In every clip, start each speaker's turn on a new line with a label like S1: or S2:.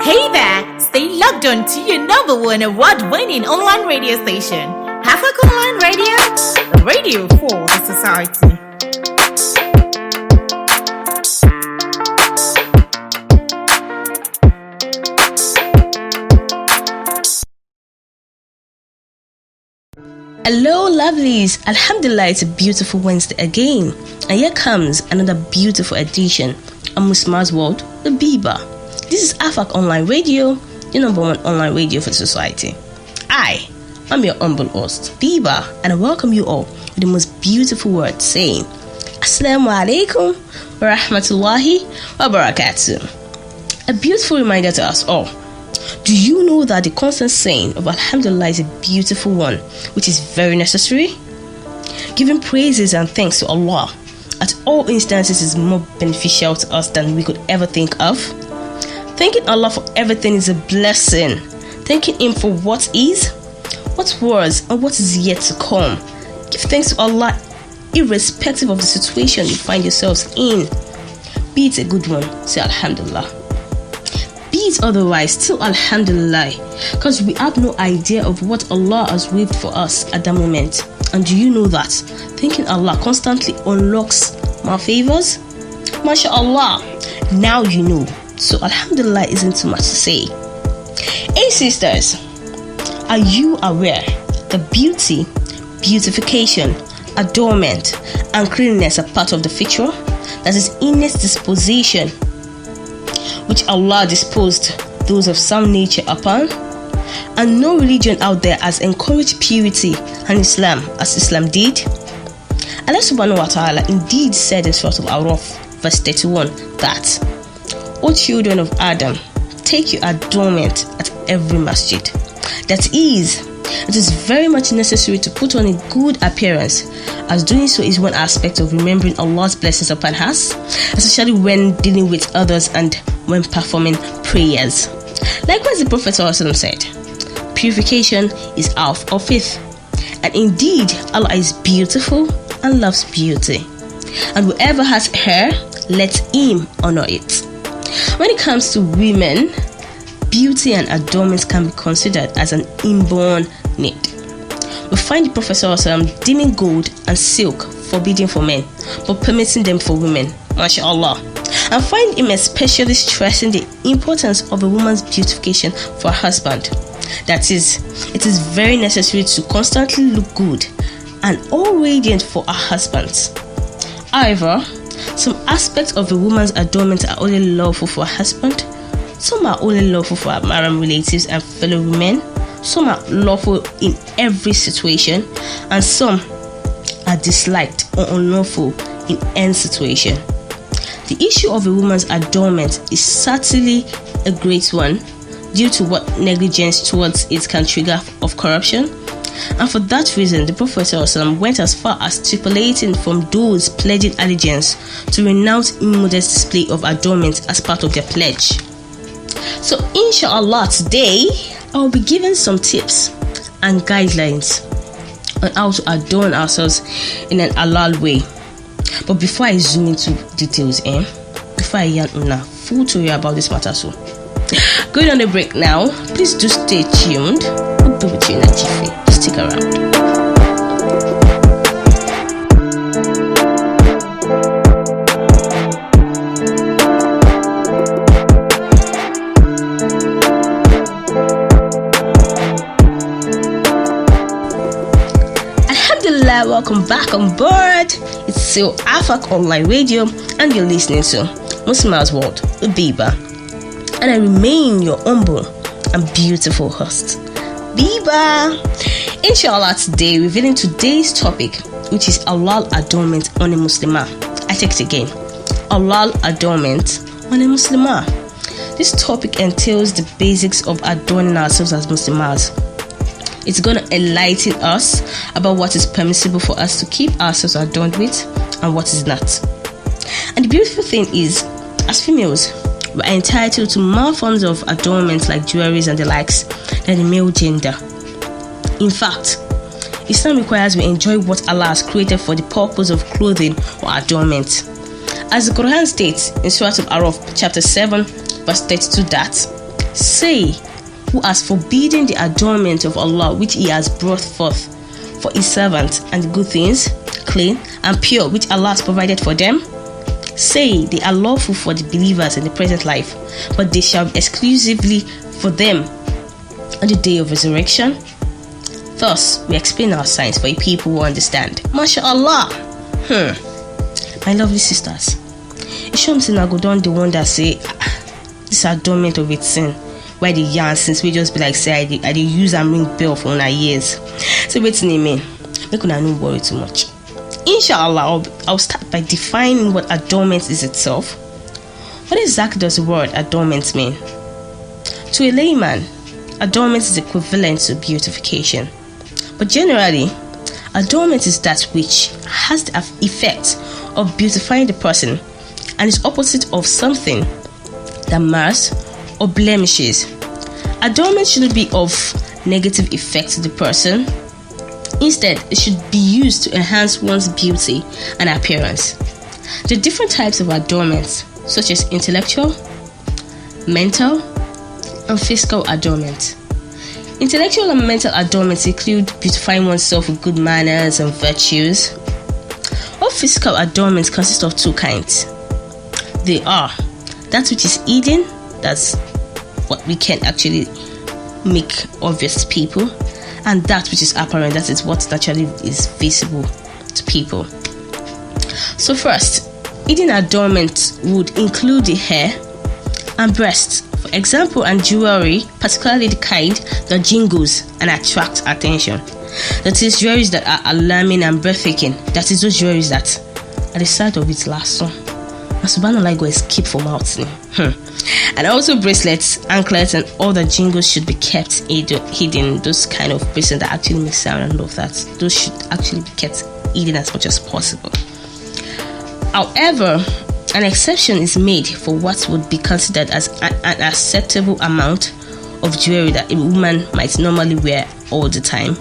S1: Hey there! Stay logged on to your number one award-winning online radio station. Hafak Online Radio, the radio for the society.
S2: Hello lovelies, Alhamdulillah, it's a beautiful Wednesday again, and here comes another beautiful edition of muslimah'sworld, the Beebah. This is Hafak Online Radio, your number one online radio for the society. I'm your humble host, Beebah, and I welcome you all with the most beautiful word saying, Assalamu alaikum wa rahmatullahi wa barakatuh. A beautiful reminder to us all. Do you know that the constant saying of Alhamdulillah is a beautiful one, which is very necessary? Giving praises and thanks to Allah at all instances is more beneficial to us than we could ever think of. Thanking Allah for everything is a blessing. Thanking Him for what is, what was, and what is yet to come. Give thanks to Allah irrespective of the situation you find yourselves in. Be it a good one, say Alhamdulillah. Be it otherwise, still Alhamdulillah, because we have no idea of what Allah has waived for us at that moment. And do you know that thanking Allah constantly unlocks more favors? MashaAllah, now you know. So Alhamdulillah isn't too much to say. Hey sisters, are you aware that beauty, beautification, adornment, and cleanliness are part of the feature? That is innate disposition which Allah disposed those of sound nature upon, and no religion out there has encouraged purity and Islam as Islam did. Allah subhanahu wa ta'ala indeed said in Surah Al-Araf verse 31 that, O children of Adam, take your adornment at every masjid. That is, it is very much necessary to put on a good appearance, as doing so is one aspect of remembering Allah's blessings upon us, especially when dealing with others and when performing prayers. Likewise, the Prophet ﷺ said, purification is half of faith. And indeed, Allah is beautiful and loves beauty. And whoever has hair, let him honor it. When it comes to women, beauty and adornment can be considered as an inborn need. We find the Prophet ﷺ deeming gold and silk forbidden for men, but permitting them for women, MashaAllah. And find him especially stressing the importance of a woman's beautification for her husband. That is, it is very necessary to constantly look good and all radiant for our husbands. However, some aspects of a woman's adornment are only lawful for her husband, some are only lawful for her married relatives and fellow women, some are lawful in every situation, and some are disliked or unlawful in any situation. The issue of a woman's adornment is certainly a great one due to what negligence towards it can trigger of corruption. And for that reason, the Prophet ﷺ went as far as stipulating from those pledging allegiance to renounce immodest display of adornment as part of their pledge. So inshallah today, I will be giving some tips and guidelines on how to adorn ourselves in an halal way. But before I zoom into details, before I yarn una full story about this matter, so going on a break now, please do stay tuned. We'll be with you in a jiffy. Just stick around. Welcome back on board. It's still Hafak Online Radio, and you're listening to muslimah'sworld with Beebah. And I remain your humble and beautiful host, Beebah. Inshallah, today revealing today's topic, which is halal adornment on a Muslimah. I take it again. Halal adornment on a Muslimah. This topic entails the basics of adorning ourselves as Muslimahs. It's going to enlighten us about what is permissible for us to keep ourselves adorned with and what is not. And the beautiful thing is, as females, we're entitled to more forms of adornment like jewelries and the likes than the male gender. In fact, Islam requires we enjoy what Allah has created for the purpose of clothing or adornment. As the Quran states in Surah Al-Araf chapter 7 verse 32 that Say, who has forbidden the adornment of Allah which He has brought forth for His servants, and the good things, clean and pure, which Allah has provided for them? Say, they are lawful for the believers in the present life, but they shall be exclusively for them on the day of resurrection. Thus, we explain our signs for a people who understand. MashaAllah. My lovely sisters, it shows me I go down the one that say this adornment of its sin. Why the yarn since we just be like say I dey use and ring bell for our years. So what's the name? Make una no worry too much. Inshallah, I'll start by defining what adornment is itself. What exactly does the word adornment mean? To a layman, adornment is equivalent to beautification. But generally, adornment is that which has the effect of beautifying the person and is opposite of something that mars or blemishes. Adornment shouldn't be of negative effect to the person. Instead, it should be used to enhance one's beauty and appearance. There are different types of adornments, such as intellectual, mental, and physical adornment. Intellectual and mental adornments include beautifying oneself with good manners and virtues. All physical adornments consist of two kinds. They are that which is hidden, that's what we can actually make obvious to people, and that which is apparent, that is what naturally is visible to people. So first, hidden adornment would include the hair and breasts, for example, and jewelry, particularly the kind that jingles and attracts attention. That is, jewelries that are alarming and breathtaking. That is, those jewelries that at the sight of its last song, subhanallah, go escape from out. And also bracelets, anklets, and all the jingles should be kept hidden. Those kind of bracelets that actually make sound and all of that, those should actually be kept hidden as much as possible. However, an exception is made for what would be considered as an acceptable amount of jewelry that a woman might normally wear all the time,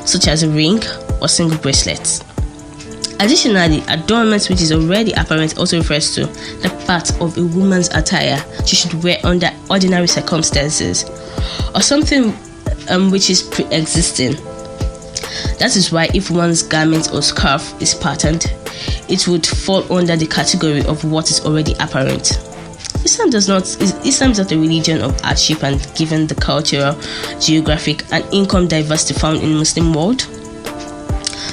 S2: such as a ring or single bracelets. Additionally, adornment which is already apparent also refers to the part of a woman's attire she should wear under ordinary circumstances, or something which is pre-existing. That is why if one's garment or scarf is patterned, it would fall under the category of what is already apparent. Islam is not a religion of hardship, and given the cultural, geographic, and income diversity found in the Muslim world,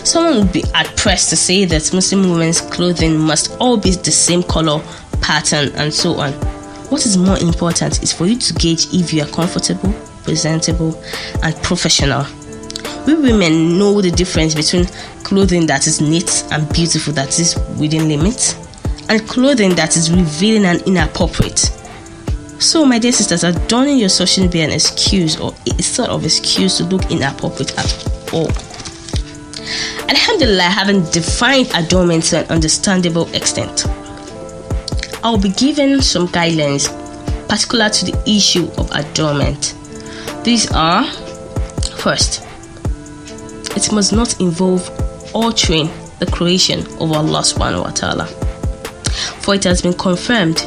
S2: someone would be hard-pressed to say that Muslim women's clothing must all be the same color, pattern, and so on. What is more important is for you to gauge if you are comfortable, presentable, and professional. We women know the difference between clothing that is neat and beautiful, that is within limits, and clothing that is revealing and inappropriate. So, my dear sisters, adorning yourself shouldn't be an excuse or a sort of excuse to look inappropriate at all. Alhamdulillah, having defined adornment to an understandable extent, I'll be giving some guidelines particular to the issue of adornment. These are: first, it must not involve altering the creation of Allah subhanahu wa ta'ala. For it has been confirmed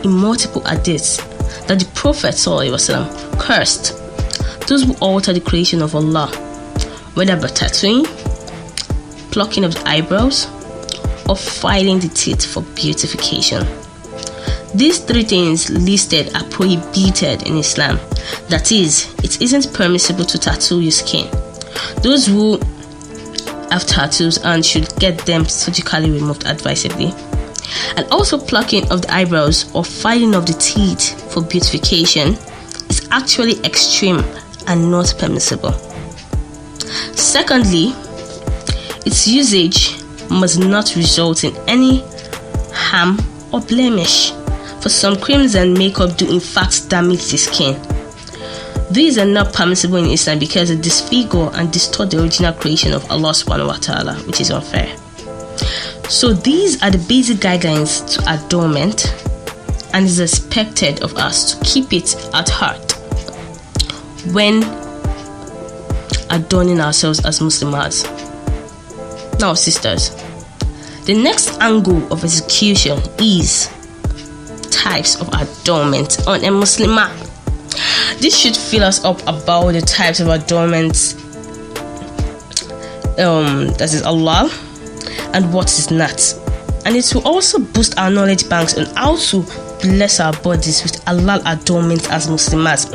S2: in multiple hadiths that the Prophet sallallahu alaihi wasallam cursed those who alter the creation of Allah, whether by tattooing, plucking of the eyebrows, or filing the teeth for beautification. These three things listed are prohibited in Islam. That is, it isn't permissible to tattoo your skin. Those who have tattoos and should get them surgically removed advisably. And also, plucking of the eyebrows or filing of the teeth for beautification is actually extreme and not permissible. Secondly, its usage must not result in any harm or blemish, for some creams and makeup do in fact damage the skin. These are not permissible in Islam because they disfigure and distort the original creation of Allah subhanahu wa ta'ala, which is unfair. So these are the basic guidelines to adornment, and it is expected of us to keep it at heart when adorning ourselves as Muslims. Now, sisters, the next angle of execution is types of adornment on a Muslimah. This should fill us up about the types of adornments that is Allah and what is not. And it will also boost our knowledge banks on how to bless our bodies with halal adornments as Muslims.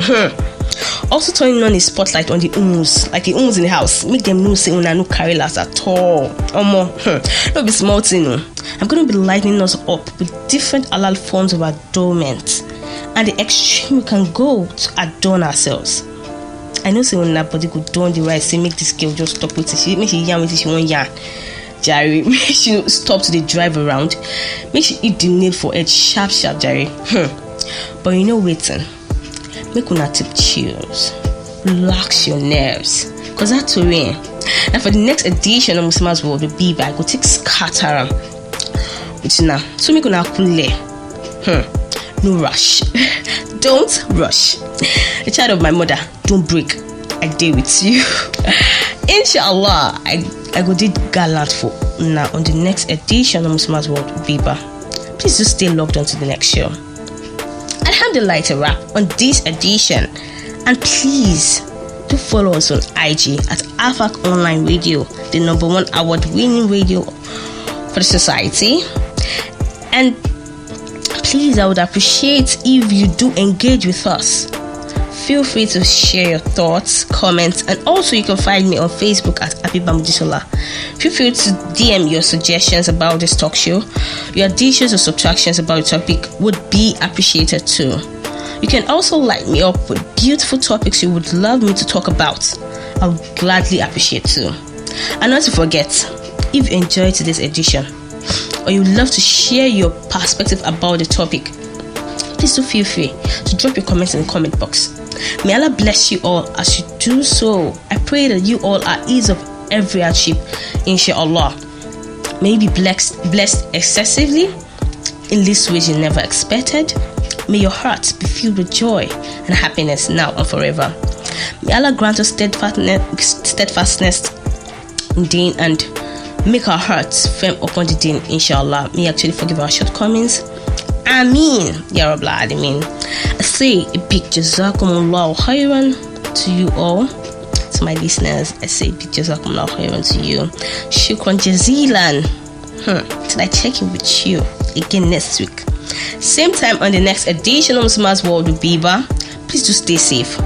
S2: Also turning on a spotlight on the like the in the house. Make them know say una no carry last at all. Don't be small thing. I'm going to be lighting us up with different halal forms of adornment and the extreme we can go to adorn ourselves. I know say when that body could do the right, say make this girl just stop with it. Make she yarn with it, she won't yarn. Jerry, make she stop to the drive around. Make she eat the nail for it sharp, Jerry. But you know waiting. Make una take chills. Relax your nerves. Cause that's the way. Now for the next edition of Muslimah's World with Beebah, I go take scatter which now. So make una cool. No rush. Don't rush. The child of my mother, don't break. I dare with you. Inshallah, I go did gallant for now on the next edition of Muslimah's World with Beebah. Please just stay logged on to the next show. Alhamdulillah, it's a wrap on this edition. And please do follow us on IG at Afak Online Radio, the #1 award-winning radio for the society. And please, I would appreciate if you do engage with us. Feel free to share your thoughts, comments, and also you can find me on Facebook at Beebah Mudisola. Feel free to DM your suggestions about this talk show. Your additions or subtractions about the topic would be appreciated too. You can also light me up with beautiful topics you would love me to talk about. I would gladly appreciate too. And not to forget, if you enjoyed today's edition or you would love to share your perspective about the topic, please do feel free to drop your comments in the comment box. May Allah bless you all as you do so. I pray that you all are ease of every hardship, inshallah. May you be blessed excessively in this ways you never expected. May your hearts be filled with joy and happiness now and forever. May Allah grant us steadfastness in deen and make our hearts firm upon the deen, inshallah. May He actually forgive our shortcomings. Ameen, Ya Rabbal Alameen. I say a big jazakumullahu khairan to you all. To my listeners, I say a big jazakumullahu khairan to you. Shukran jazilan. Till I check in with you again next week. Same time on the next edition of Muslimah's World with Beebah. Please do stay safe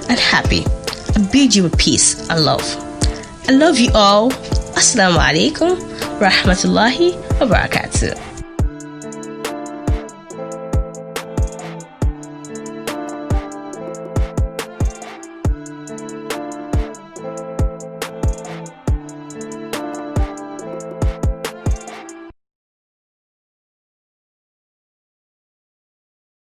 S2: and happy. I bid you with peace and love. I love you all. Assalamu alaikum rahmatullahi wa barakatuh.